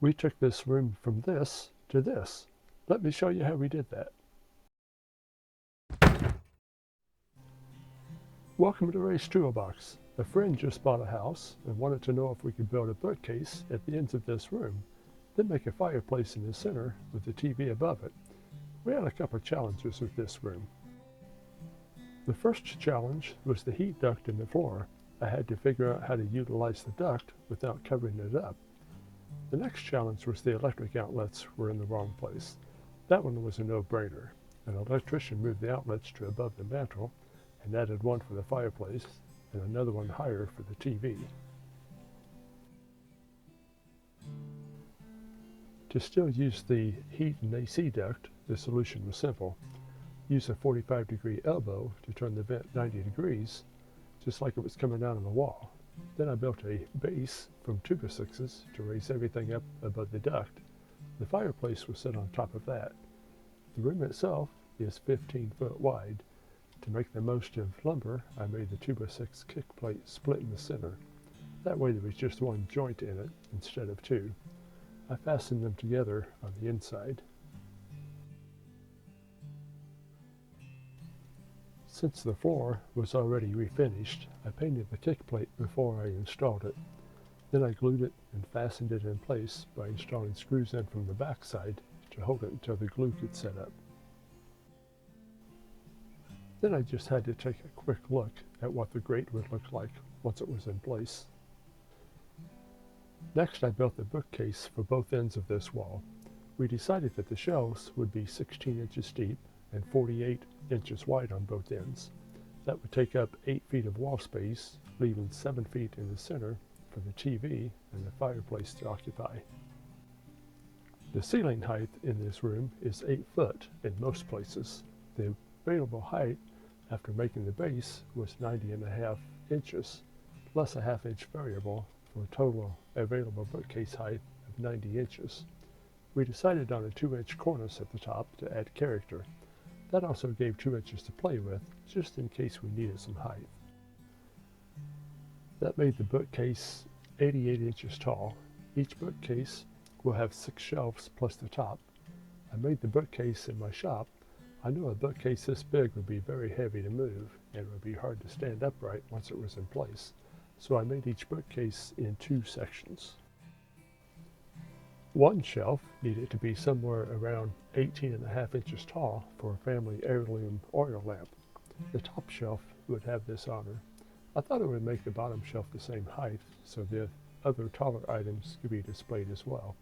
We took this room from this to this. Let me show you how we did that. Welcome to Ray's Toolbox. A friend just bought a house and wanted to know if we could build a bookcase at the ends of this room, then make a fireplace in the center with the TV above it. We had a couple of challenges with this room. The first challenge was the heat duct in the floor. I had to figure out how to utilize the duct without covering it up. The next challenge was the electric outlets were in the wrong place. That one was a no-brainer. An electrician moved the outlets to above the mantel and added one for the fireplace and another one higher for the TV. To still use the heat and AC duct, the solution was simple. Use a 45-degree elbow to turn the vent 90 degrees, just like it was coming down on the wall. Then I built a base from 2x6s to raise everything up above the duct. The fireplace was set on top of that. The room itself is 15 foot wide. To make the most of lumber, I made the 2x6 kick plate split in the center. That way there was just one joint in it instead of two. I fastened them together on the inside. Since the floor was already refinished, I painted the kick plate before I installed it. Then I glued it and fastened it in place by installing screws in from the back side to hold it until the glue could set up. Then I just had to take a quick look at what the grate would look like once it was in place. Next, I built the bookcase for both ends of this wall. We decided that the shelves would be 16 inches deep and 48 inches wide on both ends. That would take up 8 feet of wall space, leaving 7 feet in the center for the TV and the fireplace to occupy. The ceiling height in this room is 8 foot in most places. The available height after making the base was 90.5 inches, plus a half-inch variable for a total available bookcase height of 90 inches. We decided on a 2-inch cornice at the top to add character. That also gave 2 inches to play with, just in case we needed some height. That made the bookcase 88 inches tall. Each bookcase will have 6 shelves plus the top. I made the bookcase in my shop. I knew a bookcase this big would be very heavy to move and would be hard to stand upright once it was in place, so I made each bookcase in 2 sections. One shelf needed to be somewhere around 18.5 inches tall for a family heirloom oil lamp. The top shelf would have this honor. I thought it would make the bottom shelf the same height so the other taller items could be displayed as well.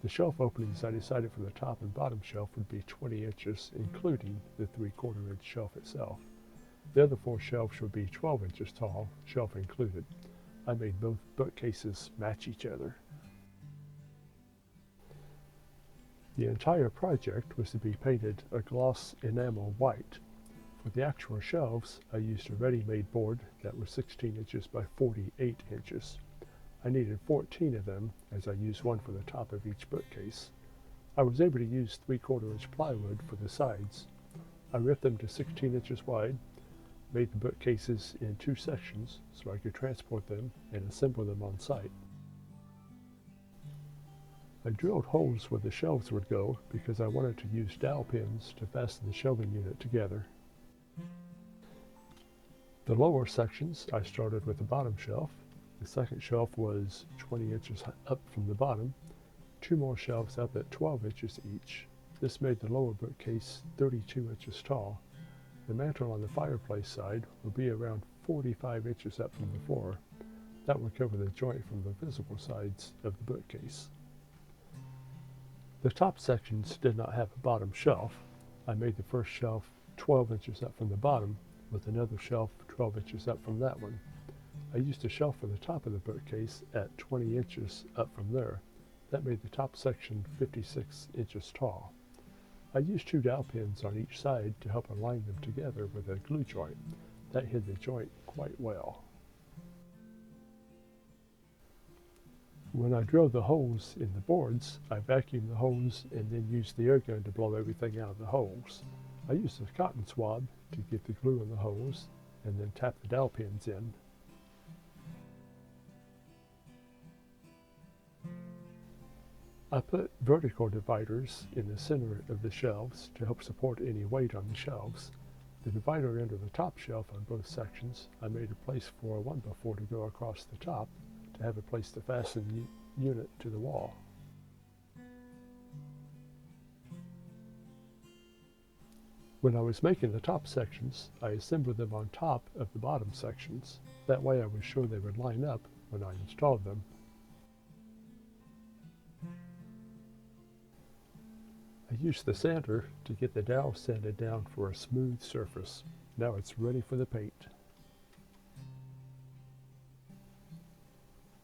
The shelf openings I decided for the top and bottom shelf would be 20 inches, including the 3/4 inch shelf itself. The other 4 shelves would be 12 inches tall, shelf included. I made both bookcases match each other. The entire project was to be painted a gloss enamel white. For the actual shelves, I used a ready-made board that was 16 inches by 48 inches. I needed 14 of them, as I used one for the top of each bookcase. I was able to use 3/4 inch plywood for the sides. I ripped them to 16 inches wide, made the bookcases in 2 sections so I could transport them and assemble them on site. I drilled holes where the shelves would go because I wanted to use dowel pins to fasten the shelving unit together. The lower sections I started with the bottom shelf. The second shelf was 20 inches up from the bottom, 2 more shelves up at 12 inches each. This made the lower bookcase 32 inches tall. The mantel on the fireplace side would be around 45 inches up from the floor. That would cover the joint from the visible sides of the bookcase. The top sections did not have a bottom shelf. I made the first shelf 12 inches up from the bottom, with another shelf 12 inches up from that one. I used a shelf for the top of the bookcase at 20 inches up from there. That made the top section 56 inches tall. I used 2 dowel pins on each side to help align them together with a glue joint. That hid the joint quite well. When I drilled the holes in the boards, I vacuumed the holes and then used the air gun to blow everything out of the holes. I used a cotton swab to get the glue in the holes and then tap the dowel pins in. I put vertical dividers in the center of the shelves to help support any weight on the shelves. The divider under the top shelf on both sections, I made a place for a 1x4 to go across the top to have a place to fasten the unit to the wall. When I was making the top sections, I assembled them on top of the bottom sections. That way I was sure they would line up when I installed them. I used the sander to get the dowel sanded down for a smooth surface. Now it's ready for the paint.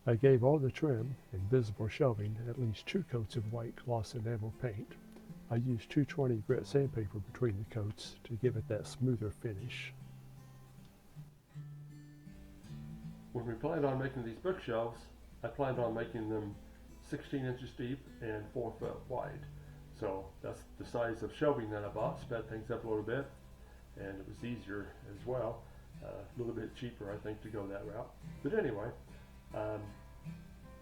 I gave all the trim and visible shelving at least 2 coats of white gloss enamel paint. I used 220 grit sandpaper between the coats to give it that smoother finish. When we planned on making these bookshelves, I planned on making them 16 inches deep and 4 foot wide. So that's the size of shelving that I bought. Sped things up a little bit, and it was easier as well. A little bit cheaper, I think, to go that route. But anyway,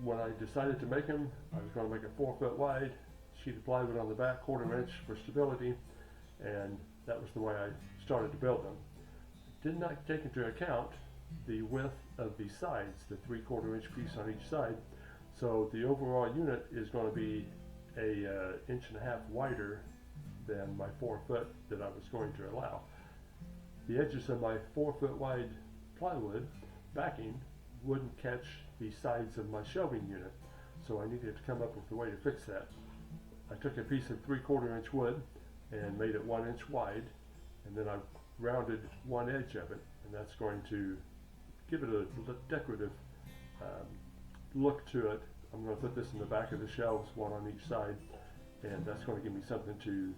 when I decided to make them, I was going to make it 4 foot wide, sheet of plywood on the back, 1/4 inch for stability, and that was the way I started to build them. Did not take into account the width of the sides, the 3/4 inch piece on each side. So the overall unit is going to be a 1.5 inches wider than my 4 foot that I was going to allow. The edges of my 4 foot wide plywood backing wouldn't catch the sides of my shelving unit, so I needed to come up with a way to fix that. I took a piece of 3/4 inch wood and made it 1 inch wide, and then I rounded one edge of it, and that's going to give it a decorative look to it. I'm going to put this in the back of the shelves, one on each side, and that's going to give me something to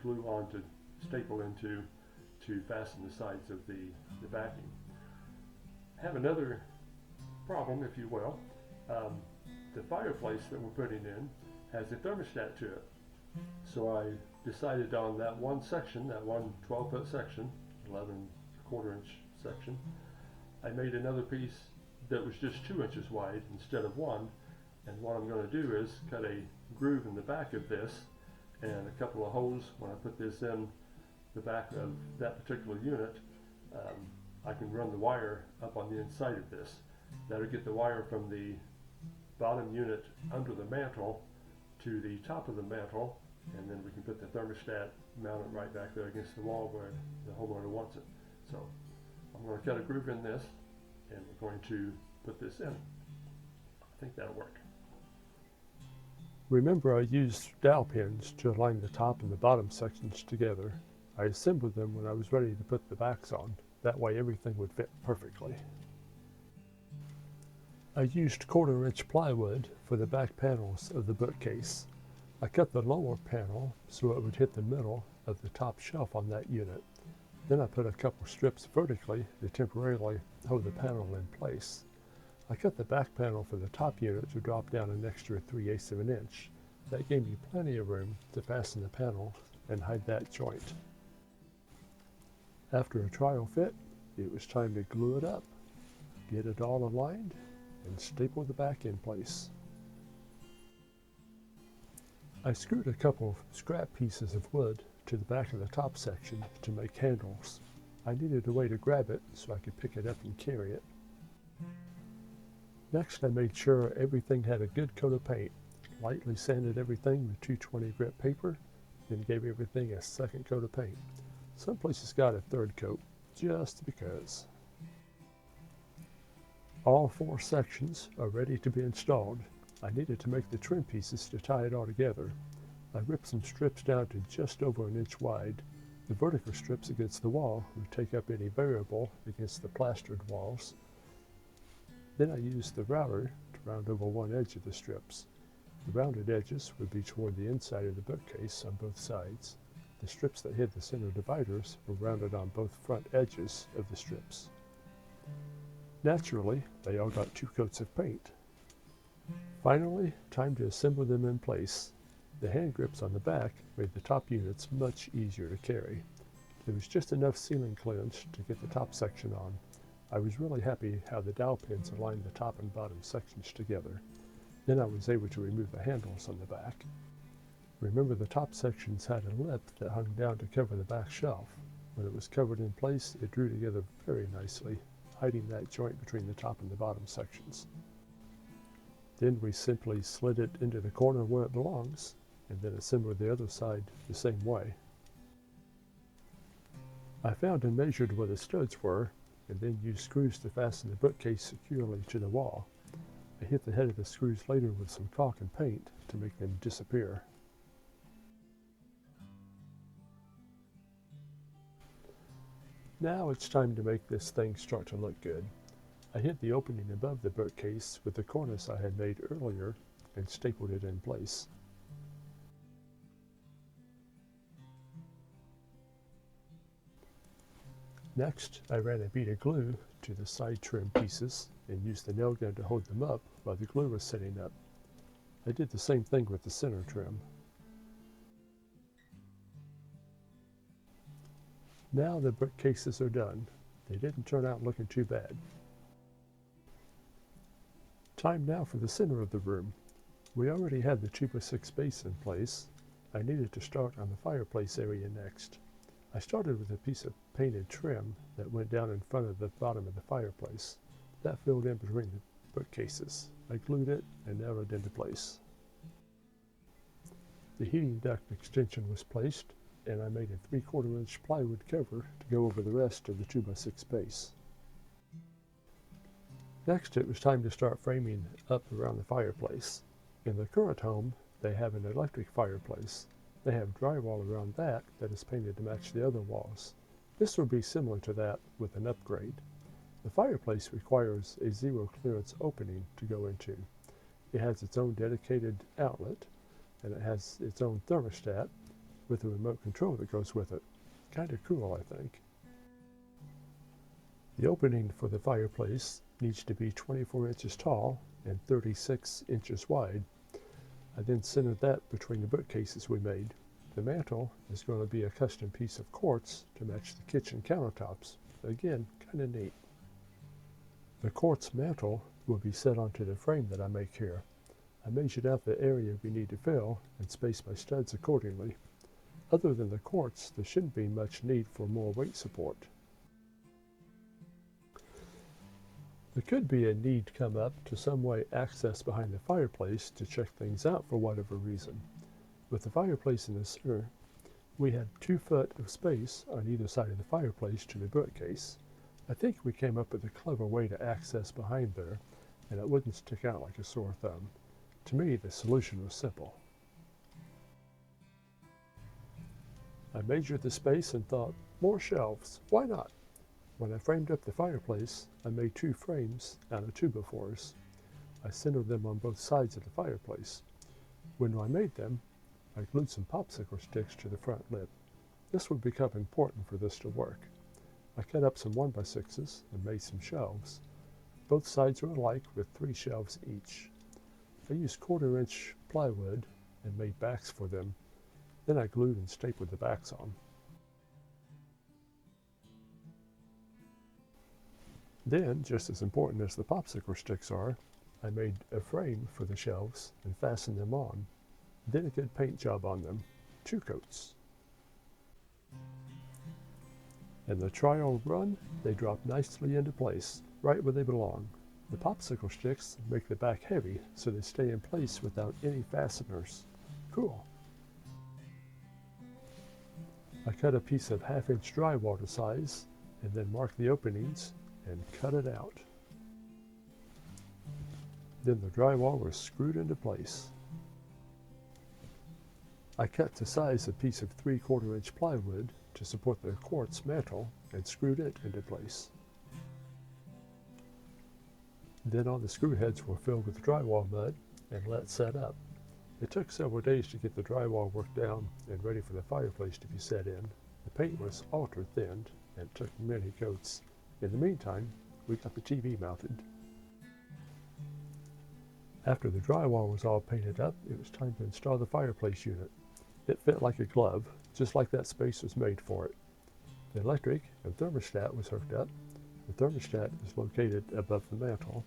glue on, to staple into, to fasten the sides of the backing. I have another problem, if you will. The fireplace that we're putting in has a thermostat to it. So I decided on that one section, that one 12 foot section, 11/4 inch section, I made another piece that was just 2 inches wide instead of 1. And what I'm going to do is cut a groove in the back of this and a couple of holes. When I put this in the back of that particular unit, I can run the wire up on the inside of this. That'll get the wire from the bottom unit under the mantle to the top of the mantle, and then we can put the thermostat, mount it right back there against the wall where the homeowner wants it. So I'm going to cut a groove in this, and we're going to put this in. I think that'll work. Remember, I used dowel pins to align the top and the bottom sections together. I assembled them when I was ready to put the backs on. That way everything would fit perfectly. I used 1/4 inch plywood for the back panels of the bookcase. I cut the lower panel so it would hit the middle of the top shelf on that unit. Then I put a couple strips vertically to temporarily hold the panel in place. I cut the back panel for the top unit to drop down an extra 3/8 of an inch. That gave me plenty of room to fasten the panel and hide that joint. After a trial fit, it was time to glue it up, get it all aligned, and staple the back in place. I screwed a couple of scrap pieces of wood to the back of the top section to make handles. I needed a way to grab it so I could pick it up and carry it. Next, I made sure everything had a good coat of paint, lightly sanded everything with 220 grit paper, then gave everything a second coat of paint. Some places got a third coat, just because. All 4 sections are ready to be installed. I needed to make the trim pieces to tie it all together. I ripped some strips down to just over an inch wide. The vertical strips against the wall would take up any variable against the plastered walls. Then I used the router to round over one edge of the strips. The rounded edges would be toward the inside of the bookcase on both sides. The strips that hid the center dividers were rounded on both front edges of the strips. Naturally, they all got 2 coats of paint. Finally, time to assemble them in place. The hand grips on the back made the top units much easier to carry. There was just enough ceiling clearance to get the top section on. I was really happy how the dowel pins aligned the top and bottom sections together. Then I was able to remove the handles on the back. Remember, the top sections had a lip that hung down to cover the back shelf. When it was covered in place, it drew together very nicely, hiding that joint between the top and the bottom sections. Then we simply slid it into the corner where it belongs, and then assembled the other side the same way. I found and measured where the studs were, and then used screws to fasten the bookcase securely to the wall. I hit the head of the screws later with some caulk and paint to make them disappear. Now it's time to make this thing start to look good. I hit the opening above the bookcase with the cornice I had made earlier and stapled it in place. Next, I ran a bead of glue to the side trim pieces and used the nail gun to hold them up while the glue was setting up. I did the same thing with the center trim. Now the bookcases are done. They didn't turn out looking too bad. Time now for the center of the room. We already had the 2x6 base in place. I needed to start on the fireplace area next. I started with a piece of painted trim that went down in front of the bottom of the fireplace. That filled in between the bookcases. I glued it and nailed it into place. The heating duct extension was placed, and I made a 3/4 inch plywood cover to go over the rest of the 2x6 base. Next, it was time to start framing up around the fireplace. In the current home, they have an electric fireplace. They have drywall around that is painted to match the other walls. This will be similar to that with an upgrade. The fireplace requires a zero clearance opening to go into. It has its own dedicated outlet, and it has its own thermostat with a remote control that goes with it. Kind of cool, I think. The opening for the fireplace needs to be 24 inches tall and 36 inches wide. I then centered that between the bookcases we made. The mantel is going to be a custom piece of quartz to match the kitchen countertops. Again, kind of neat. The quartz mantel will be set onto the frame that I make here. I measured out the area we need to fill and spaced my studs accordingly. Other than the quartz, there shouldn't be much need for more weight support. There could be a need to come up to some way access behind the fireplace to check things out for whatever reason. With the fireplace in the center, we had 2 foot of space on either side of the fireplace to the bookcase. I think we came up with a clever way to access behind there, and it wouldn't stick out like a sore thumb. To me, the solution was simple. I measured the space and thought, more shelves, why not? When I framed up the fireplace, I made 2 frames out of 2x4s. I centered them on both sides of the fireplace. When I made them, I glued some popsicle sticks to the front lid. This would become important for this to work. I cut up some 1x6s and made some shelves. Both sides were alike with 3 shelves each. I used 1/4 inch plywood and made backs for them. Then I glued and stapled the backs on. Then, just as important as the popsicle sticks are, I made a frame for the shelves and fastened them on. Did a good paint job on them, 2 coats. In the trial run, they drop nicely into place, right where they belong. The popsicle sticks make the back heavy, so they stay in place without any fasteners. Cool. I cut a piece of 1/2 inch drywall to size, and then marked the openings and cut it out. Then the drywall was screwed into place. I cut to size a piece of 3/4 inch plywood to support the quartz mantel and screwed it into place. Then all the screw heads were filled with drywall mud and let set up. It took several days to get the drywall worked down and ready for the fireplace to be set in. The paint was ultra thinned and took many coats. In the meantime, we got the TV mounted. After the drywall was all painted up, it was time to install the fireplace unit. It fit like a glove, just like that space was made for it. The electric and thermostat was hooked up. The thermostat is located above the mantel.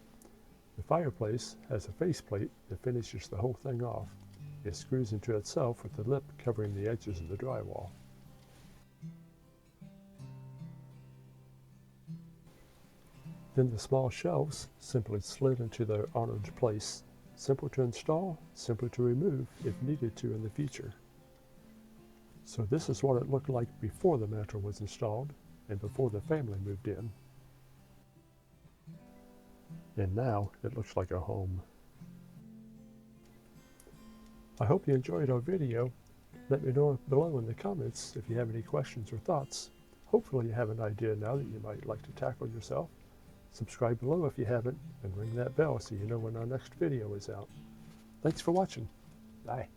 The fireplace has a faceplate that finishes the whole thing off. It screws into itself with the lip covering the edges of the drywall. Then the small shelves simply slid into their honored place. Simple to install, simple to remove if needed to in the future. So this is what it looked like before the mantel was installed and before the family moved in. And now it looks like a home. I hope you enjoyed our video. Let me know below in the comments if you have any questions or thoughts. Hopefully you have an idea now that you might like to tackle yourself. Subscribe below if you haven't, and ring that bell so you know when our next video is out. Thanks for watching. Bye.